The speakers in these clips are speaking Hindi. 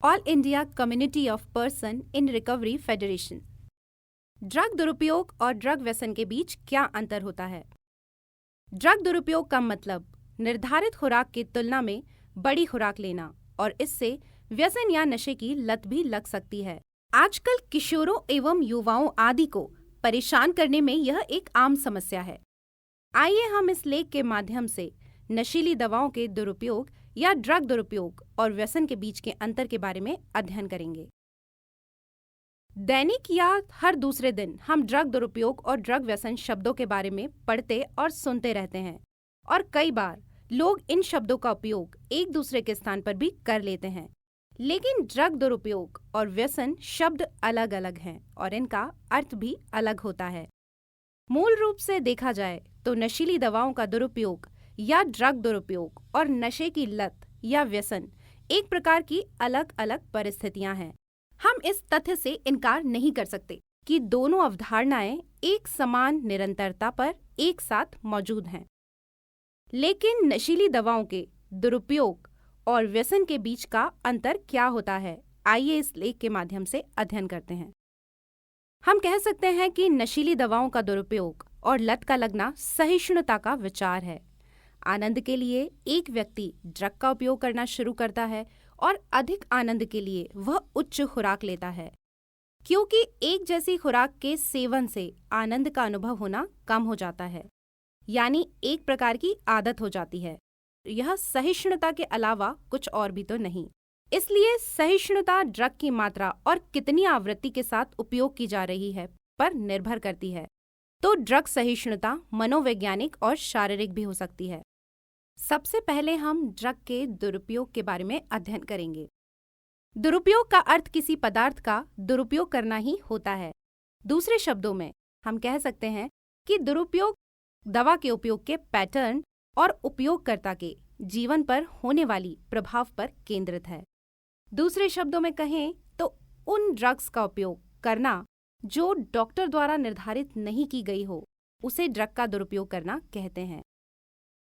All India community of person in recovery federation. Drug दुरुपयोग और ड्रग व्यसन के बीच क्या अंतर होता है? ड्रग दुरुपयोग का मतलब निर्धारित खुराक की तुलना में बड़ी खुराक लेना और इससे व्यसन या नशे की लत भी लग सकती है। आजकल किशोरों एवं युवाओं आदि को परेशान करने में यह एक आम समस्या है। आइए हम इस लेख के माध्यम से नशीली दवाओं के दुरुपयोग या ड्रग दुरुपयोग और व्यसन के बीच के अंतर के बारे में अध्ययन करेंगे। दैनिक या हर दूसरे दिन हम ड्रग दुरुपयोग और ड्रग व्यसन शब्दों के बारे में पढ़ते और सुनते रहते हैं और कई बार लोग इन शब्दों का उपयोग एक दूसरे के स्थान पर भी कर लेते हैं। लेकिन ड्रग दुरुपयोग और व्यसन शब्द अलग अलग हैं और इनका अर्थ भी अलग होता है। मूल रूप से देखा जाए तो नशीली दवाओं का दुरुपयोग या ड्रग दुरुपयोग और नशे की लत या व्यसन एक प्रकार की अलग अलग परिस्थितियां हैं। हम इस तथ्य से इनकार नहीं कर सकते कि दोनों अवधारणाएं एक समान निरंतरता पर एक साथ मौजूद हैं। लेकिन नशीली दवाओं के दुरुपयोग और व्यसन के बीच का अंतर क्या होता है, आइए इस लेख के माध्यम से अध्ययन करते हैं। हम कह सकते हैं कि नशीली दवाओं का दुरुपयोग और लत का लगना सहिष्णुता का विचार है। आनंद के लिए एक व्यक्ति ड्रग का उपयोग करना शुरू करता है और अधिक आनंद के लिए वह उच्च खुराक लेता है, क्योंकि एक जैसी खुराक के सेवन से आनंद का अनुभव होना कम हो जाता है, यानी एक प्रकार की आदत हो जाती है। यह सहिष्णुता के अलावा कुछ और भी तो नहीं। इसलिए सहिष्णुता ड्रग की मात्रा और कितनी आवृत्ति के साथ उपयोग की जा रही है पर निर्भर करती है। तो ड्रग सहिष्णुता मनोवैज्ञानिक और शारीरिक भी हो सकती है। सबसे पहले हम ड्रग के दुरुपयोग के बारे में अध्ययन करेंगे। दुरुपयोग का अर्थ किसी पदार्थ का दुरुपयोग करना ही होता है। दूसरे शब्दों में हम कह सकते हैं कि दुरुपयोग दवा के उपयोग के पैटर्न और उपयोगकर्ता के जीवन पर होने वाली प्रभाव पर केंद्रित है। दूसरे शब्दों में कहें तो उन ड्रग्स का उपयोग करना जो डॉक्टर द्वारा निर्धारित नहीं की गई हो, उसे ड्रग का दुरुपयोग करना कहते हैं।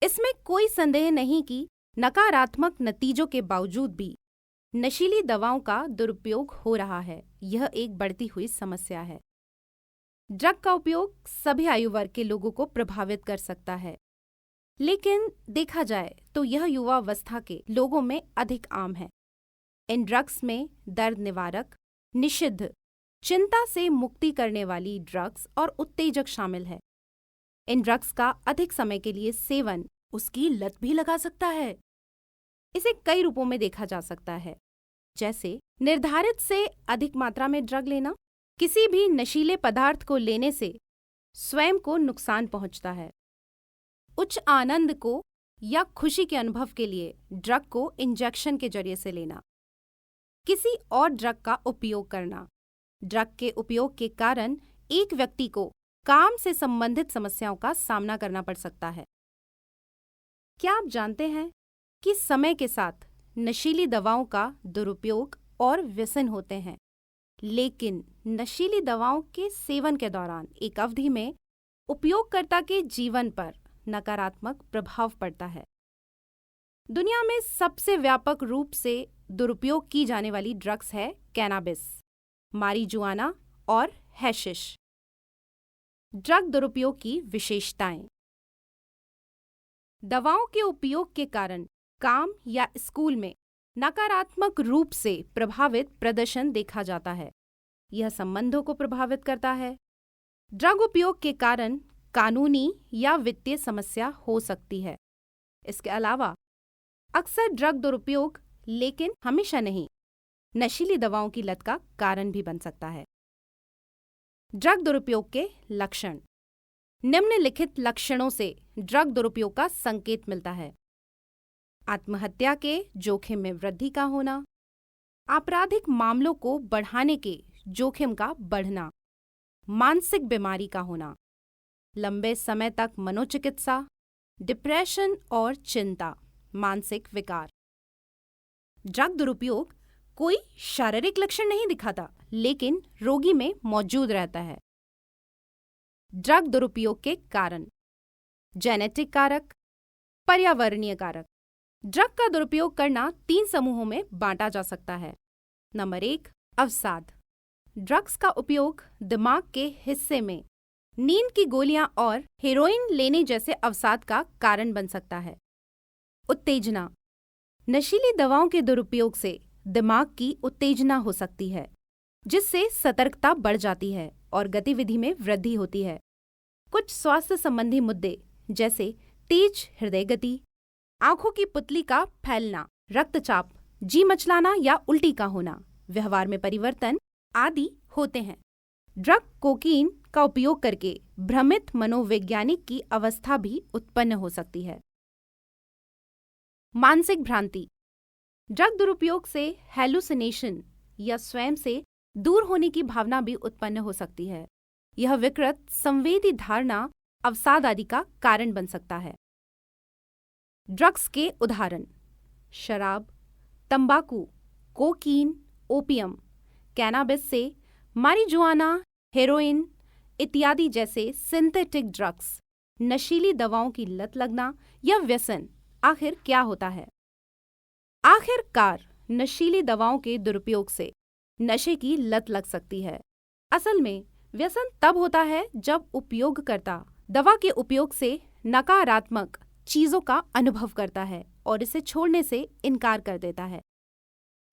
इसमें कोई संदेह नहीं कि नकारात्मक नतीजों के बावजूद भी नशीली दवाओं का दुरुपयोग हो रहा है। यह एक बढ़ती हुई समस्या है। ड्रग का उपयोग सभी आयु वर्ग के लोगों को प्रभावित कर सकता है, लेकिन देखा जाए तो यह युवावस्था के लोगों में अधिक आम है। इन ड्रग्स में दर्द निवारक, निषिद्ध, चिंता से मुक्ति करने वाली ड्रग्स और उत्तेजक शामिल है। इन ड्रग्स का अधिक समय के लिए सेवन उसकी लत भी लगा सकता है। इसे कई रूपों में देखा जा सकता है, जैसे निर्धारित से अधिक मात्रा में ड्रग लेना। किसी भी नशीले पदार्थ को लेने से स्वयं को नुकसान पहुंचता है। उच्च आनंद को या खुशी के अनुभव के लिए ड्रग को इंजेक्शन के जरिए से लेना। किसी और ड्रग का उपयोग करना। ड्रग के उपयोग के कारण एक व्यक्ति को काम से संबंधित समस्याओं का सामना करना पड़ सकता है। क्या आप जानते हैं कि समय के साथ नशीली दवाओं का दुरुपयोग और व्यसन होते हैं, लेकिन नशीली दवाओं के सेवन के दौरान एक अवधि में उपयोगकर्ता के जीवन पर नकारात्मक प्रभाव पड़ता है। दुनिया में सबसे व्यापक रूप से दुरुपयोग की जाने वाली ड्रग्स है कैनाबिस, मारिजुआना और हैशिश। ड्रग दुरुपयोग की विशेषताएं। दवाओं के उपयोग के कारण काम या स्कूल में नकारात्मक रूप से प्रभावित प्रदर्शन देखा जाता है। यह संबंधों को प्रभावित करता है। ड्रग उपयोग के कारण कानूनी या वित्तीय समस्या हो सकती है। इसके अलावा अक्सर ड्रग दुरुपयोग, लेकिन हमेशा नहीं, नशीली दवाओं की लत का कारण भी बन सकता है। ड्रग दुरुपयोग के लक्षण। निम्नलिखित लक्षणों से ड्रग दुरुपयोग का संकेत मिलता है। आत्महत्या के जोखिम में वृद्धि का होना, आपराधिक मामलों को बढ़ाने के जोखिम का बढ़ना, मानसिक बीमारी का होना, लंबे समय तक मनोचिकित्सा, डिप्रेशन और चिंता, मानसिक विकार। ड्रग दुरुपयोग कोई शारीरिक लक्षण नहीं दिखाता, लेकिन रोगी में मौजूद रहता है। ड्रग दुरुपयोग के कारण। जेनेटिक कारक, पर्यावरणीय कारक। ड्रग का दुरुपयोग करना 3 समूहों में बांटा जा सकता है। नंबर 1, अवसाद। ड्रग्स का उपयोग दिमाग के हिस्से में नींद की गोलियां और हेरोइन लेने जैसे अवसाद का कारण बन सकता है। उत्तेजना। नशीली दवाओं के दुरुपयोग से दिमाग की उत्तेजना हो सकती है, जिससे सतर्कता बढ़ जाती है और गतिविधि में वृद्धि होती है। कुछ स्वास्थ्य संबंधी मुद्दे जैसे तेज हृदय गति, आंखों की पुतली का फैलना, रक्तचाप, जी मचलाना या उल्टी का होना, व्यवहार में परिवर्तन आदि होते हैं। ड्रग कोकीन का उपयोग करके भ्रमित मनोवैज्ञानिक की अवस्था भी उत्पन्न हो सकती है। मानसिक भ्रांति। ड्रग दुरुपयोग से हैलुसिनेशन या स्वयं से दूर होने की भावना भी उत्पन्न हो सकती है। यह विकृत संवेदी धारणा अवसाद आदि का कारण बन सकता है। ड्रग्स के उदाहरण: शराब, तंबाकू, कोकीन, ओपियम, कैनाबिस से मारिजुआना, हेरोइन इत्यादि जैसे सिंथेटिक ड्रग्स। नशीली दवाओं की लत लगना या व्यसन आखिर क्या होता है? आखिरकार नशीली दवाओं के दुरुपयोग से नशे की लत लग सकती है। असल में व्यसन तब होता है जब उपयोगकर्ता दवा के उपयोग से नकारात्मक चीजों का अनुभव करता है और इसे छोड़ने से इनकार कर देता है।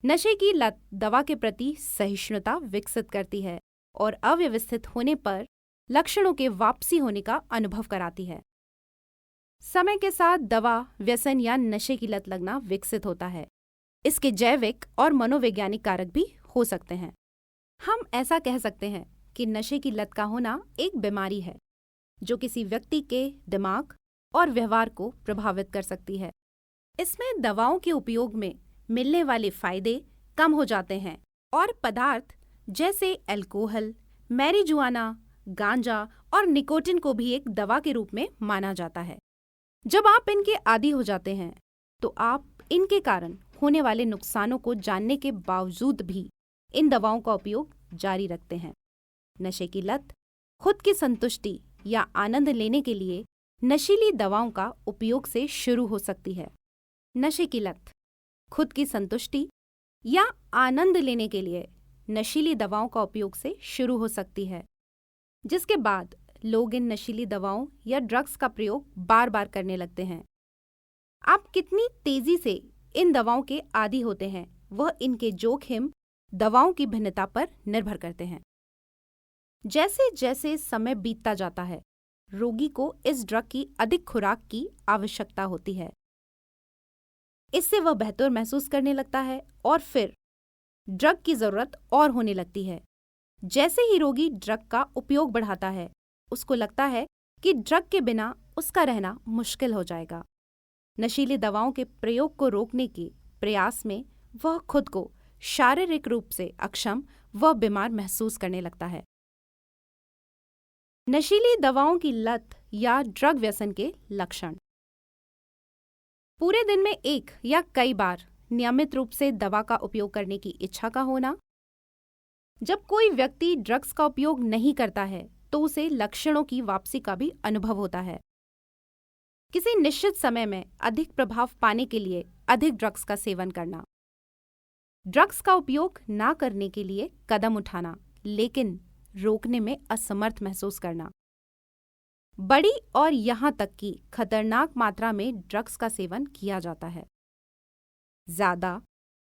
नशे की लत दवा के प्रति सहिष्णुता विकसित करती है और अव्यवस्थित होने पर लक्षणों के वापसी होने का अनुभव कराती है। समय के साथ दवा, व्यसन या नशे की लत लगना विकसित होता है। इसके जैविक और मनोवैज्ञानिक कारक भी हो सकते हैं। हम ऐसा कह सकते हैं कि नशे की लत का होना एक बीमारी है जो किसी व्यक्ति के दिमाग और व्यवहार को प्रभावित कर सकती है। इसमें दवाओं के उपयोग में मिलने वाले फायदे कम हो जाते हैं और पदार्थ जैसे अल्कोहल, मैरिजुआना, गांजा और निकोटिन को भी एक दवा के रूप में माना जाता है। जब आप इनके आदी हो जाते हैं तो आप इनके कारण होने वाले नुकसानों को जानने के बावजूद भी इन दवाओं का उपयोग जारी रखते हैं। नशे की लत खुद की संतुष्टि या आनंद लेने के लिए नशीली दवाओं का उपयोग से शुरू हो सकती है। नशे की लत खुद की संतुष्टि या आनंद लेने के लिए नशीली दवाओं का उपयोग से शुरू हो सकती है, जिसके बाद लोग इन नशीली दवाओं या ड्रग्स का प्रयोग बार बार करने लगते हैं। आप कितनी तेजी से इन दवाओं के आदी होते हैं वह इनके जोखिम दवाओं की भिन्नता पर निर्भर करते हैं। जैसे जैसे समय बीतता जाता है, रोगी को इस ड्रग की अधिक खुराक की आवश्यकता होती है। इससे वह बेहतर महसूस करने लगता है और फिर ड्रग की जरूरत और होने लगती है। जैसे ही रोगी ड्रग का उपयोग बढ़ाता है, उसको लगता है कि ड्रग के बिना उसका रहना मुश्किल हो जाएगा। नशीली दवाओं के प्रयोग को रोकने के प्रयास में वह खुद को शारीरिक रूप से अक्षम व बीमार महसूस करने लगता है। नशीली दवाओं की लत या ड्रग व्यसन के लक्षण: पूरे दिन में एक या कई बार नियमित रूप से दवा का उपयोग करने की इच्छा का होना। जब कोई व्यक्ति ड्रग्स का उपयोग नहीं करता है तो उसे लक्षणों की वापसी का भी अनुभव होता है। किसी निश्चित समय में अधिक प्रभाव पाने के लिए अधिक ड्रग्स का सेवन करना। ड्रग्स का उपयोग ना करने के लिए कदम उठाना लेकिन रोकने में असमर्थ महसूस करना। बड़ी और यहाँ तक कि खतरनाक मात्रा में ड्रग्स का सेवन किया जाता है। ज्यादा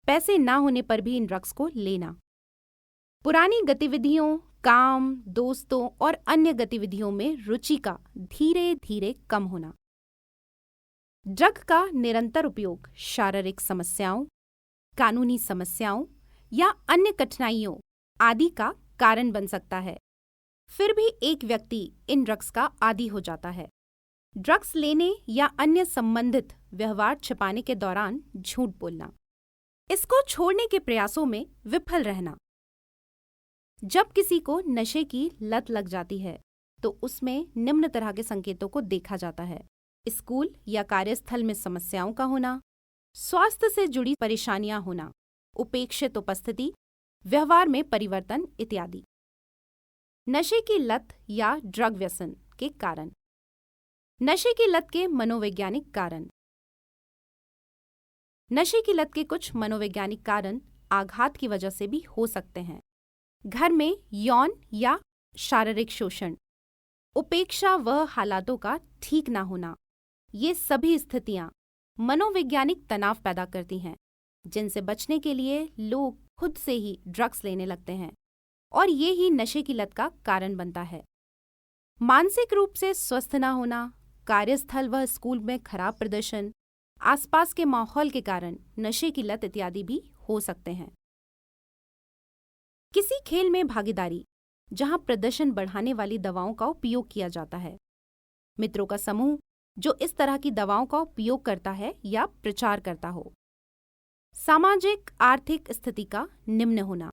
पैसे ना होने पर भी इन ड्रग्स को लेना। पुरानी गतिविधियों, काम, दोस्तों और अन्य गतिविधियों में रुचि का धीरे धीरे कम होना। ड्रग का निरंतर उपयोग शारीरिक समस्याओं, कानूनी समस्याओं या अन्य कठिनाइयों आदि का कारण बन सकता है। फिर भी एक व्यक्ति इन ड्रग्स का आदी हो जाता है। ड्रग्स लेने या अन्य संबंधित व्यवहार छिपाने के दौरान झूठ बोलना। इसको छोड़ने के प्रयासों में विफल रहना। जब किसी को नशे की लत लग जाती है तो उसमें निम्न तरह के संकेतों को देखा जाता है: स्कूल या कार्यस्थल में समस्याओं का होना, स्वास्थ्य से जुड़ी परेशानियां होना, उपेक्षित उपस्थिति, व्यवहार में परिवर्तन इत्यादि। नशे की लत या ड्रग व्यसन के कारण। नशे की लत के मनोवैज्ञानिक कारण। नशे की लत के कुछ मनोवैज्ञानिक कारण आघात की वजह से भी हो सकते हैं। घर में यौन या शारीरिक शोषण, उपेक्षा व हालातों का ठीक ना होना, ये सभी स्थितियां मनोवैज्ञानिक तनाव पैदा करती हैं, जिनसे बचने के लिए लोग खुद से ही ड्रग्स लेने लगते हैं और ये ही नशे की लत का कारण बनता है। मानसिक रूप से स्वस्थ ना होना, कार्यस्थल व स्कूल में खराब प्रदर्शन, आसपास के माहौल के कारण नशे की लत इत्यादि भी हो सकते हैं। किसी खेल में भागीदारी जहां प्रदर्शन बढ़ाने वाली दवाओं का उपयोग किया जाता है, मित्रों का समूह जो इस तरह की दवाओं का उपयोग करता है या प्रचार करता हो, सामाजिक आर्थिक स्थिति का निम्न होना,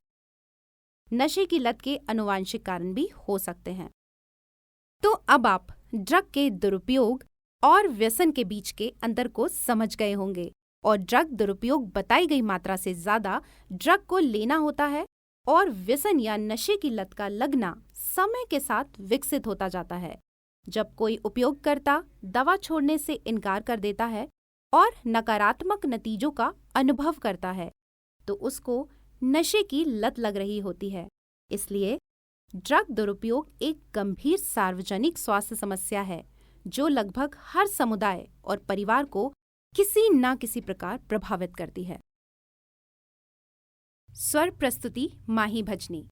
नशे की लत के आनुवांशिक कारण भी हो सकते हैं। तो अब आप ड्रग के दुरुपयोग और व्यसन के बीच के अंतर को समझ गए होंगे और ड्रग दुरुपयोग बताई गई मात्रा से ज्यादा ड्रग को लेना होता है और व्यसन या नशे की लत का लगना समय के साथ विकसित होता जाता है। जब कोई उपयोगकर्ता दवा छोड़ने से इनकार कर देता है और नकारात्मक नतीजों का अनुभव करता है, तो उसको नशे की लत लग रही होती है। इसलिए ड्रग दुरुपयोग एक गंभीर सार्वजनिक स्वास्थ्य समस्या है जो लगभग हर समुदाय और परिवार को किसी न किसी प्रकार प्रभावित करती है। स्वर प्रस्तुति माही भजनी।